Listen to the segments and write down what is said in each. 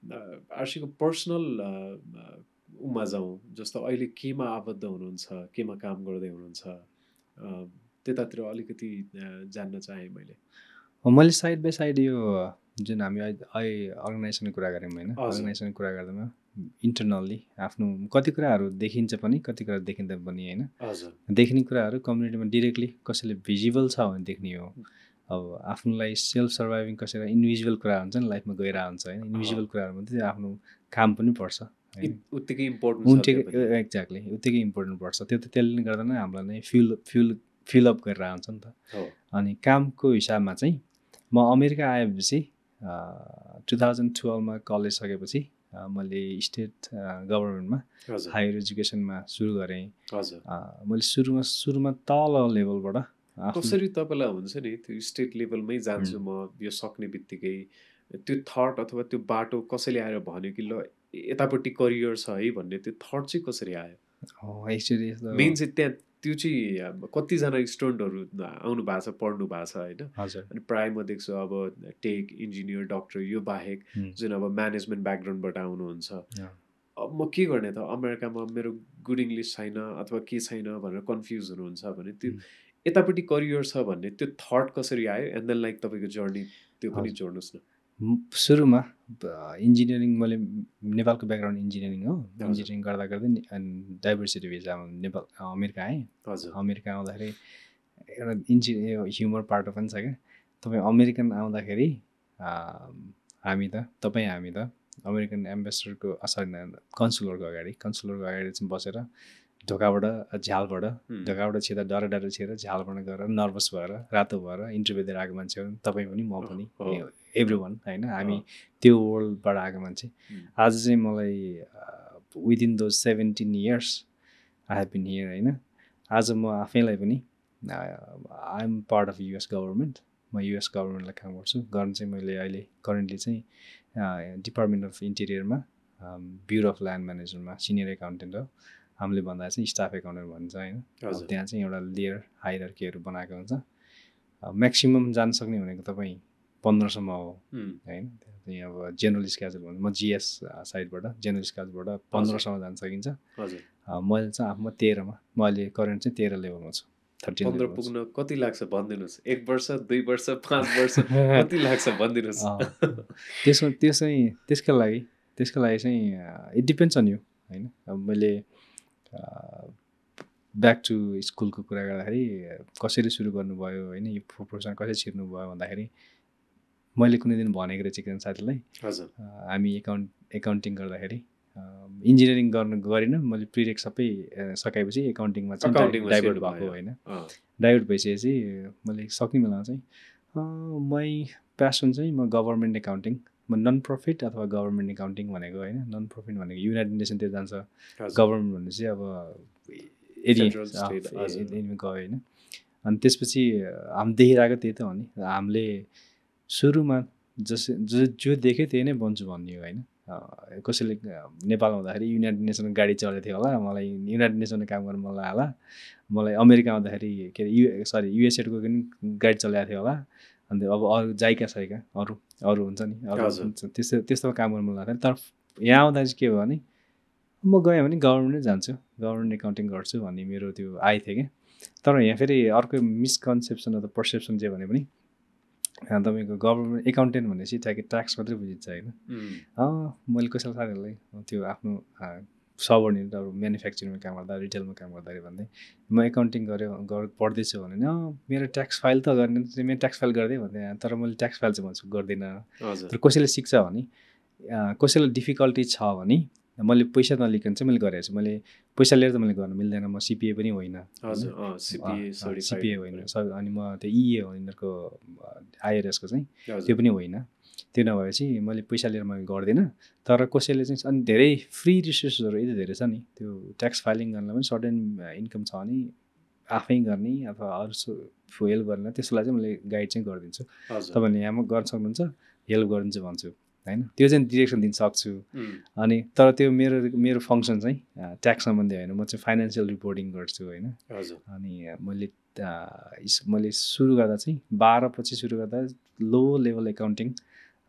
आर्सीको personal Uma जाउँ, जस्तो अहिले केमा आबद्ध हुनुहुन्छ, केमा काम गर्दै हुनुहुन्छ, त्यतातिर अलिकति जान्न चाहेँ मैले। मैले साइड बाई साइड यो जुन हामी अर्गनाइजेसनको कुरा गऱ्यौँ होइन, अर्गनाइजेसनको कुरा गर्दामा इन्टरनल्ली आफ्नो कति कुराहरू देखिन्छ पनि, कति कुराहरू देखिँदैन पनि होइन। देखिने कुराहरू कम्युनिटीमा डिरेक्टली कसैले भिजिबल छ भने देख्ने हो। अब आफ्नोलाई सेल्फ सर्भाइभिङ कसैलाई इन्डिभिजुअल कुरा हुन्छ नि, लाइफमा गइरहेको हुन्छ होइन, इन्डिभिजुअल कुराहरूमा चाहिँ आफ्नो काम पनि पर्छ होइन, उत्तिकै इम्पोर्टेन्ट एक्ज्याक्टली उत्तिकै इम्पोर्टेन्ट पर्छ। त्यो त त्यसले गर्दा नै हामीलाई नै फिलअप गरेर आउँछ नि त। अनि कामको हिसाबमा चाहिँ म अमेरिका आएपछि 2012मा कलेज सकेपछि मैले स्टेट गभर्मेन्टमा हायर एजुकेसनमा सुरु गरेँ। मैले सुरुमा तल लेभलबाट कसरी तपाईँलाई हुन्छ नि त्यो स्टेट लेभलमै जान्छु म यो सक्ने बित्तिकै त्यो थट अथवा त्यो बाटो कसैले आएर भन्यो कि ल यतापट्टि करियर छ है भन्ने त्यो थट चाहिँ कसरी आयो? एक्चुअली मेन चाहिँ त्यहाँ त्यो चाहिँ कतिजना स्टुडेन्टहरू आउनु भएको छ, पढ्नु भएको छ होइन। अनि प्रायः म देख्छु अब टेक, इन्जिनियर, डक्टर यो बाहेक जुन अब म्यानेजमेन्ट ब्याकग्राउन्डबाट आउनुहुन्छ, अब म के गर्ने त, अमेरिकामा मेरो गुड इङ्ग्लिस छैन अथवा के छैन भनेर कन्फ्युज हुनुहुन्छ भने त्यो यतापट्टि करियर छ भन्ने त्यो थट कसरी आयो? एन्ड देन लाइक तपाईँको जर्नी त्यो पनि जोड्नुहोस् न। सुरुमा इन्जिनियरिङ मैले नेपालको ब्याकग्राउन्ड इन्जिनियरिङ हो, इन्जिनियरिङ गर्दा गर्दै डाइभर्सिटी भिजामा नेपाल अमेरिका आएँ। अमेरिका आउँदाखेरि एउटा ह्युमर पार्ट पनि छ क्या, तपाईँ अमेरिकन आउँदाखेरि हामी त अमेरिकन एम्बेसडरको कन्सुलरको अगाडि चाहिँ बसेर ढोकाबाट छिर्दा डर छिरेर झालबाट गएर नर्भस भएर रातो भएर इन्टरभ्यू दिएर आएको मान्छे हो। तपाईँ पनि म पनि एभ्री वान होइन, हामी त्यो वर्ल्डबाट आएको मान्छे। आज चाहिँ मलाई within those 17 years I have been here होइन। आज म आफैलाई पनि I am part of US government, म युएस गभर्मेन्टलाई काम गर्छु। गर्न चाहिँ मैले अहिले करेन्टली चाहिँ डिपार्टमेन्ट अफ इन्टिरियरमा ब्युरो अफ ल्यान्ड म्यानेजमेन्टमा सिनियर एकाउन्टेन्ट हो। हामीले भन्दा चाहिँ स्टाफ एकाउन्टेन्ट भन्छ होइन। त्यहाँ चाहिँ एउटा लेयर हायरार्कीहरू बनाएको हुन्छ। म्याक्सिमम् जान सक्ने भनेको तपाईँ 15सम्म हो होइन। त्यहाँ अब जेनरल स्क्याजुल भन्छ, म जिएस साइडबाट जेनरल स्क्याजुलबाट 15सम्म जान सकिन्छ। मैले चाहिँ आफूमा 13मा, म अहिले करेन्ट चाहिँ 13 लेभलमा छु। 15 पुग्न कति लाग्छ भनिदिनुहोस्? 1 वर्ष, 2 वर्ष, 5 वर्ष कति लाग्छ भनिदिनुहोस्? त्यसको लागि चाहिँ इट डिपेन्ड्स अन यु होइन। अब मैले ब्याक टु स्कुलको कुरा गर्दाखेरि कसरी सुरु गर्नुभयो होइन, यो प्रोफेसन कसरी छिर्नुभयो भन्दाखेरि मैले कुनै दिन भनेको रहेछ एकजना साथीलाई, हामी एकाउन्टिङ गर्दाखेरि इन्जिनियरिङ गरिनँ मैले, प्रिरेक सबै सकाएपछि एकाउन्टिङमा चाहिँ डाइभर्ट भएको होइन। डाइभर्ट भइसकेपछि मैले सक्ने बेलामा चाहिँ मै प्यासन चाहिँ म गभर्मेन्ट एकाउन्टिङ, म नन प्रफिट अथवा गभर्मेन्ट एकाउन्टिङ भनेको होइन। नन प्रफिट भनेको युनाइटेड नेसनतिर जान्छ, गभर्मेन्ट भन्ने चाहिँ अब गयो होइन। अनि त्यसपछि हामी देखिरहेको त्यही त हो नि, हामीले सुरुमा जो देख्यो त्यही नै बन्छु भन्ने हो होइन। कसैले नेपाल आउँदाखेरि युनाइटेड नेसनको गाडी चढेको थियो होला, मलाई युनाइटेड नेसनमा काम गर्नु मन लाग्यो होला। मलाई अमेरिका आउँदाखेरि के अरे युएसएडको पनि गाडी चलाएको थियो होला। अन्त अब अरू जाइका अरू हुन्छ नि, त्यस्तो काम गर्नु मन लाग्थ्यो। तर यहाँ आउँदा चाहिँ के भयो भने म गएँ भने गभर्मेन्टै जान्छु, गभर्मेन्ट एकाउन्टिङ गर्छु भन्ने मेरो त्यो आएको थियो क्या। तर यहाँ फेरि अर्को मिसकन्सेप्सन अथवा पर्सेप्सन चाहिँ भने पनि तपाईँको गभर्मेन्ट एकाउन्टेन्ट भनेपछि ठ्याक्कै ट्याक्स मात्रै बुझिन्छ होइन। मैले कसैलाई साथीहरूलाई त्यो आफ्नो सबअर्डिनेट अब म्यानुफ्याक्चरिङमा काम गर्दा, रिटेलमा काम गर्दाखेरि भन्दै म एकाउन्टिङ पढ्दैछु भने मेरो ट्याक्स फाइल त गर्ने, मेरो ट्याक्स फाइल गर्दै भन्दै। तर मैले ट्याक्स फाइल चाहिँ भन्छु गर्दिनँ। तर कसैले सिक्छ भने, कसैलाई डिफिकल्टी छ भने मैले पैसा नलिकन चाहिँ मैले गरेको छु। मैले पैसा लिएर त मैले गर्न मिल्दैन, म सिपिए पनि होइन, सिपिए होइन। अनि म त्यो इए हो यिनीहरूको आइआरएसको चाहिँ, त्यो पनि होइन। त्यो नभएपछि मैले पैसा लिएर मैले गर्दिनँ। तर कसैले चाहिँ अनि धेरै फ्री रिसोर्सहरू यति धेरै छ नि, त्यो ट्याक्स फाइलिङ गर्नलाई पनि सर्टेन इन्कम छ भने आफै गर्ने अथवा अरू हेल्प गर्ने, त्यसलाई चाहिँ मैले गाइड चाहिँ गरिदिन्छु। तपाईँले यहाँ गर्न सक्नुहुन्छ, हेल्प गरिदिन्छु भन्छु होइन। त्यो चाहिँ डिरेक्सन दिन सक्छु। अनि तर त्यो मेरो फङ्सन चाहिँ ट्याक्स सम्बन्धी होइन, म चाहिँ फाइनेन्सियल रिपोर्टिङ गर्छु होइन। अनि मैले सुरु गर्दा चाहिँ 12 पछि सुरु गर्दा लो लेभल एकाउन्टिङ,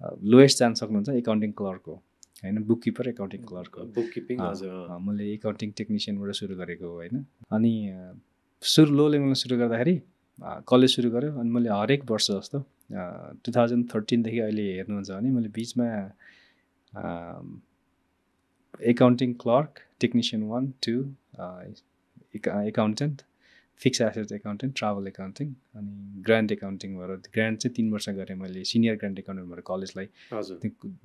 लोएस्ट जान सक्नुहुन्छ एकाउन्टिङ क्लर्क हो होइन, बुक किपर एकाउन्टिङ क्लर्क हो। बुक किपिङ हजुर। मैले एकाउन्टिङ टेक्निसियनबाट सुरु गरेको हो होइन। अनि सुरु लो लेभलमा सुरु गर्दाखेरि कलेज सुरु गऱ्यो अनि मैले हरेक वर्ष जस्तो 2013देखि अहिले हेर्नुहुन्छ भने मैले बिचमा accounting clerk, technician 1, 2, accountant, fix asset accountant, travel accounting अनि ग्रान्ड एकाउन्टिङ भएर ग्रान्ड चाहिँ 3 वर्ष गरेँ मैले, सिनियर ग्रान्ड एकाउन्टेन्ट भएर कलेजलाई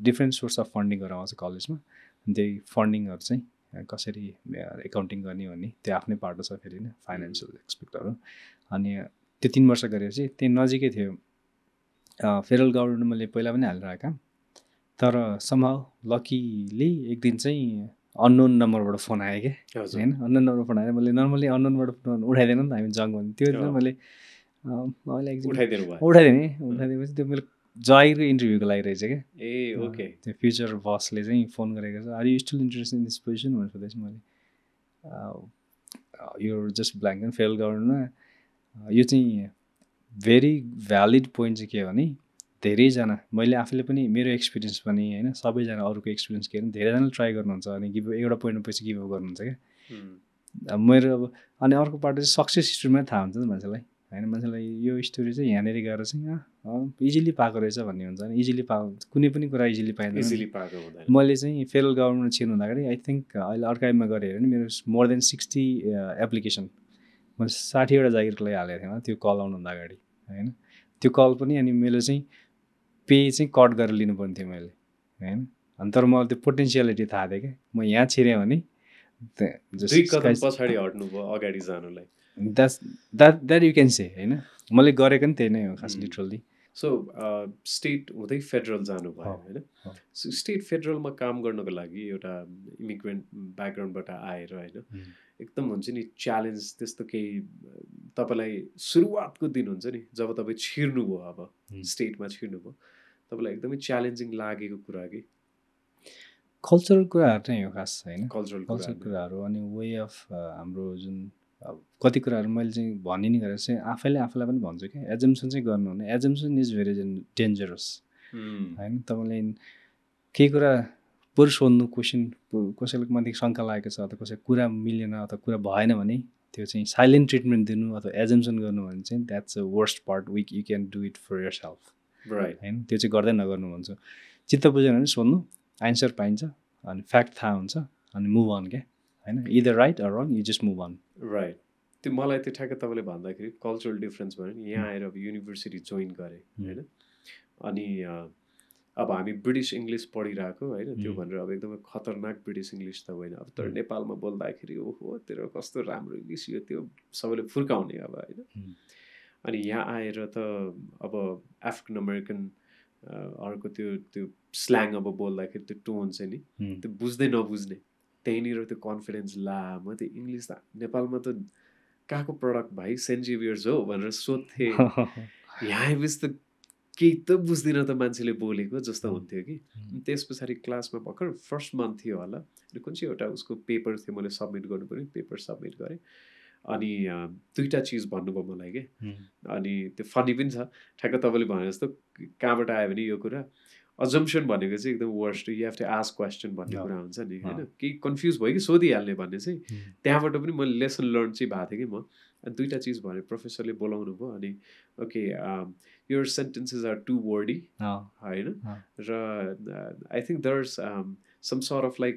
डिफ्रेन्ट सोर्स अफ फन्डिङ गरेर आउँछ कलेजमा। त्यही फन्डिङहरू चाहिँ कसरी एकाउन्टिङ गर्ने भन्ने त्यो आफ्नै पार्ट छ फेरि नै फाइनेन्सियल एक्सपेक्टहरू। अनि त्यो 3 वर्ष गरेपछि त्यही नजिकै थियो फेडरल गभर्मेन्ट मैले पहिला पनि हालेर आएको काम, तर समहाउ लकिली एक दिन चाहिँ अननोन नम्बरबाट फोन आयो क्या होइन। अननोन नम्बरबाट फोन आयो, मैले नर्मली अननोनबाट फोन उठाइदिएन नि त हामी जङ भन्ने, त्यो दिन मैले उठाइदिएपछि त्यो मैले जागिरको इन्टरभ्यूको लागि रहेछ क्या। ओके। त्यो फ्युचर बसले चाहिँ फोन गरेको छ, are you still interested in this position भनेर सोधेपछि मैले यो जस्ट ब्ल्याङ्क एन्ड फेडरल गभर्मेन्टमा यो चाहिँ भेरी भ्यालिड पोइन्ट चाहिँ के हो भने धेरैजना, मैले आफूले पनि मेरो एक्सपिरियन्स पनि होइन सबैजना अरूको एक्सपिरियन्स के भने धेरैजनाले ट्राई गर्नुहुन्छ अनि एउटा पोइन्टमा पछि गिभ अप गर्नुहुन्छ क्या। मेरो अब अनि अर्को पार्ट चाहिँ सक्सेस स्टोरीमै थाहा हुन्छ नि मान्छेलाई होइन, मान्छेलाई यो स्टोरी चाहिँ यहाँनिर गएर चाहिँ इजिली पाएको रहेछ भन्ने हुन्छ नि। इजिली कुनै पनि कुरा इजिली पाइँदैन। मैले चाहिँ फेडरल गभर्मेन्टमा छिर्नु हुँदाखेरि आई थिङ्क अहिले अर्काइभमा गरेँ भने मेरो मोर देन 60 एप्लिकेसन मैले 60वटा जागिरको लागि हालेको थिएँ त्यो कल आउनुभन्दा अगाडि होइन। त्यो कल पनि अनि मेरो चाहिँ पे चाहिँ कट गरेर लिनुपर्ने थियो मैले होइन। अनि तर मलाई त्यो पोटेन्सियालिटी थाहा थियो क्या, म यहाँ छिरेँ भने पछाडि हट्नु भयो अगाडि जानुलाई, द्याट यु क्यान से होइन। मैले गरेको नि त्यही नै हो खास लिटरली। सो स्टेट हुँदै फेडरल जानुभयो होइन। सो स्टेट फेडरलमा काम गर्नको लागि एउटा इमिग्रेन्ट ब्याकग्राउन्डबाट आएर होइन एकदम हुन्छ नि च्यालेन्ज त्यस्तो केही तपाईँलाई सुरुवातको दिन हुन्छ नि जब तपाईँ छिर्नुभयो, अब स्टेटमा छिर्नुभयो तपाईँलाई एकदमै च्यालेन्जिङ लागेको कुरा कि कल्चरल कुराहरू नै हो खास होइन। कल्चरल कुराहरू अनि वे अफ हाम्रो जुन कति कुराहरू मैले चाहिँ भनि नै गरेर चाहिँ आफूलाई पनि भन्छु क्या, एजम्सन चाहिँ गर्नु हुने, एजम्सन इज भेरी डेन्जरस होइन। तपाईँले केही कुरा बरु सोध्नु, क्वेसन कसैले माथि शङ्का लागेको छ अथवा कसै कुरा मिलेन अथवा कुरा भएन भने त्यो चाहिँ साइलेन्ट ट्रिटमेन्ट दिनु अथवा एजम्सन गर्नु भने चाहिँ that's a worst part you can do it for yourself होइन। त्यो चाहिँ गर्दै नगर्नु भन्छु। चित्त बुझेन भने सोध्नु, एन्सर पाइन्छ अनि फ्याक्ट थाहा हुन्छ अनि मुभ अन क्या होइन। Either right or wrong you just move on. Right. त्यो मलाई त्यो ठ्याक्कै तपाईँले भन्दाखेरि कल्चरल डिफ्रेन्स भयो नि, यहाँ आएर अब युनिभर्सिटी जोइन गरेँ होइन। अनि अब हामी ब्रिटिस इङ्ग्लिस पढिरहेको होइन, त्यो भनेर अब एकदमै खतरनाक ब्रिटिस इङ्ग्लिस त होइन, अब तर नेपालमा बोल्दाखेरि ओहो तेरो कस्तो राम्रो इङ्ग्लिस यो त्यो सबैले फुर्काउने अब होइन। अनि यहाँ आएर त अब अफ्रिकन अमेरिकन अर्को त्यो स्ल्याङ अब बोल्दाखेरि त्यो टोन चाहिँ नि त्यो बुझ्दै नबुझ्ने, त्यहीँनिर त्यो कन्फिडेन्स ला म त्यो इङ्ग्लिस त नेपालमा त कहाँको प्रडक्ट भाइ सेन्ट जेभियर्स हो भनेर सोध्थेँ, यहाँ आएपछि त केही त बुझ्दिनँ त मान्छेले बोलेको जस्तो हुन्थ्यो कि। त्यस पछाडि क्लासमा भर्खर फर्स्ट मन्थ थियो होला, कुन चाहिँ एउटा उसको पेपर थियो मैले सब्मिट गर्नु पऱ्यो, पेपर सब्मिट गरेँ अनि 2टा चिज भन्नुभयो मलाई के। अनि त्यो फनी पनि छ ठ्याक्क तपाईँले भने जस्तो कहाँबाट आयो भने यो कुरा अजम्सन भनेको चाहिँ एकदम worst, you have to ask question भन्ने कुरा हुन्छ नि होइन। केही कन्फ्युज भयो कि सोधिहाल्ने भन्ने चाहिँ त्यहाँबाट पनि मैले लेसन लर्न चाहिँ भएको थिएँ कि म। अनि 2टा चिज भने प्रोफेसरले बोलाउनु भयो अनि okay your sentences are too wordy होइन र I think there is some sort of like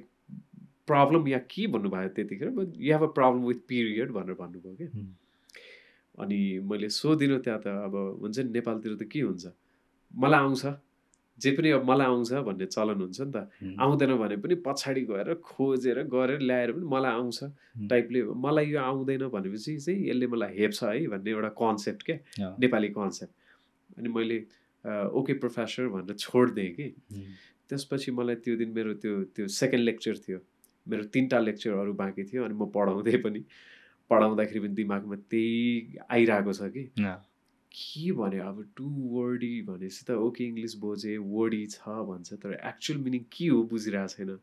problem या के भन्नुभयो त्यतिखेर, but you have a problem with period भनेर भन्नुभयो क्या। अनि मैले सोधिनँ त्यहाँ त अब हुन्छ नि नेपालतिर त के हुन्छ मलाई आउँछ जे पनि अब मलाई आउँछ भन्ने चलन हुन्छ नि त, आउँदैन भने पनि पछाडि गएर खोजेर गरेर ल्याएर पनि मलाई आउँछ टाइपले, मलाई यो आउँदैन भनेपछि चाहिँ यसले मलाई हेप्छ है भन्ने एउटा कन्सेप्ट क्या, नेपाली कन्सेप्ट। अनि मैले ओके प्रोफेसर भनेर छोडिदिएँ कि। त्यसपछि मलाई त्यो दिन मेरो त्यो सेकेन्ड लेक्चर थियो, मेरो 3टा लेक्चर अरू बाँकी थियो अनि म पढाउँदाखेरि पनि दिमागमा त्यही आइरहेको छ कि के भन्यो अब टु वर्डी भनेपछि त ओके इङ्ग्लिस बोझे वर्डी छ भन्छ तर एक्चुअल मिनिङ के हो बुझिरहेको छैन।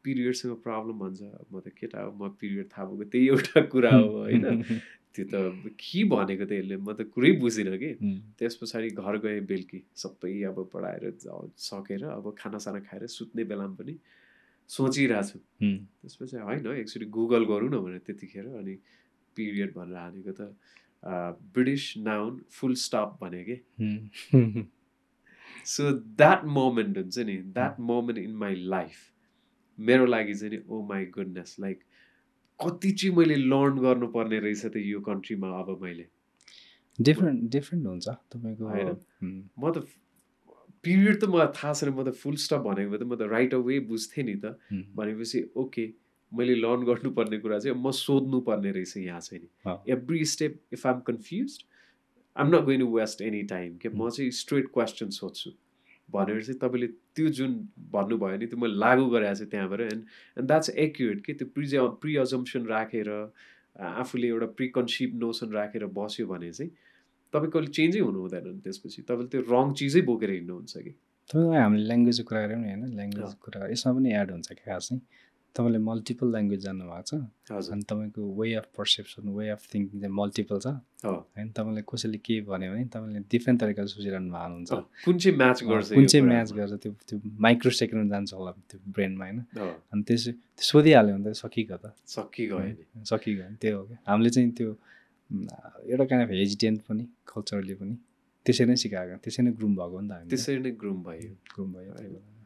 पिरियडसँग प्रब्लम भन्छ, म त केटा हो, म पिरियड थाहा भएको त्यही एउटा कुरा हो होइन। त्यो त के भनेको त यसले, म त कुरै बुझिनँ कि। त्यस पछाडि घर गएँ बेलुकी सबै अब पढाएर सकेर अब खानासाना खाएर सुत्ने बेलामा पनि सोचिरहेको छु। त्यसपछि होइन एकचोटि गुगल गरौँ न भनेर त्यतिखेर अनि पिरियड भनेर हानेको त ब्रिटिस नाउन फुल स्टप भने कि। सो द्याट मोमेन्ट हुन्छ नि, that moment in my life मेरो लागि चाहिँ नि ओ माई गुडनेस, लाइक कति चाहिँ मैले लर्न गर्नुपर्ने रहेछ त यो कन्ट्रीमा। अब मैले डिफ्रेन्ट हुन्छ तपाईँको होइन, म त पिरियड त मलाई थाहा छैन, म त फुल स्टप भनेको भए त म त राइट अवे बुझ्थेँ नि त। भनेपछि ओके मैले लर्न गर्नुपर्ने कुरा चाहिँ म सोध्नुपर्ने रहेछ यहाँ चाहिँ नि। Every step if I am confuse I am not going to waste any time के, म चाहिँ स्ट्रेट क्वेसन सोध्छु भनेर चाहिँ तपाईँले त्यो जुन भन्नुभयो नि त्यो मैले लागु गरेको छु त्यहाँबाट। एन्ड द्याट्स एक्युरेट कि त्यो प्रि अजम्सन राखेर आफूले एउटा प्रिकन्सिभ नोसन राखेर बस्यो भने चाहिँ तपाईँ कहिले चेन्जै हुनु हुँदैन नि। त्यसपछि तपाईँले त्यो रङ चिजै बोकेर हिँड्नुहुन्छ कि। तपाईँको हामीले ल्याङ्ग्वेजको कुरा गऱ्यौँ नि होइन, ल्याङ्ग्वेजको कुरा यसमा पनि एड हुन्छ क्या खास चाहिँ। तपाईँले मल्टिपल ल्याङ्ग्वेज जान्नुभएको छ अनि तपाईँको way of perception, way of thinking चाहिँ मल्टिपल छ होइन। तपाईँले कसैले के भन्यो भने तपाईँले डिफ्रेन्ट तरिकाले सोचिरहनु भएको हुन्छ। कुन चाहिँ म्याच गर्छ, कुन चाहिँ म्याच गर्छ त्यो माइक्रो सेकेन्डमा जान्छ होला त्यो ब्रेनमा होइन। अनि त्यो सोधिहाल्यो भने त सकिगयो त, सकिगयो त्यो हो क्या। हामीले चाहिँ त्यो एउटा काइन्ड अफ हेजिटेन्ट पनि कल्चरली पनि त्यसरी नै सिकाएको, त्यसरी नै ग्रुम भएको नि त हामी, त्यसरी नै ग्रुम भयो त्यही भएर।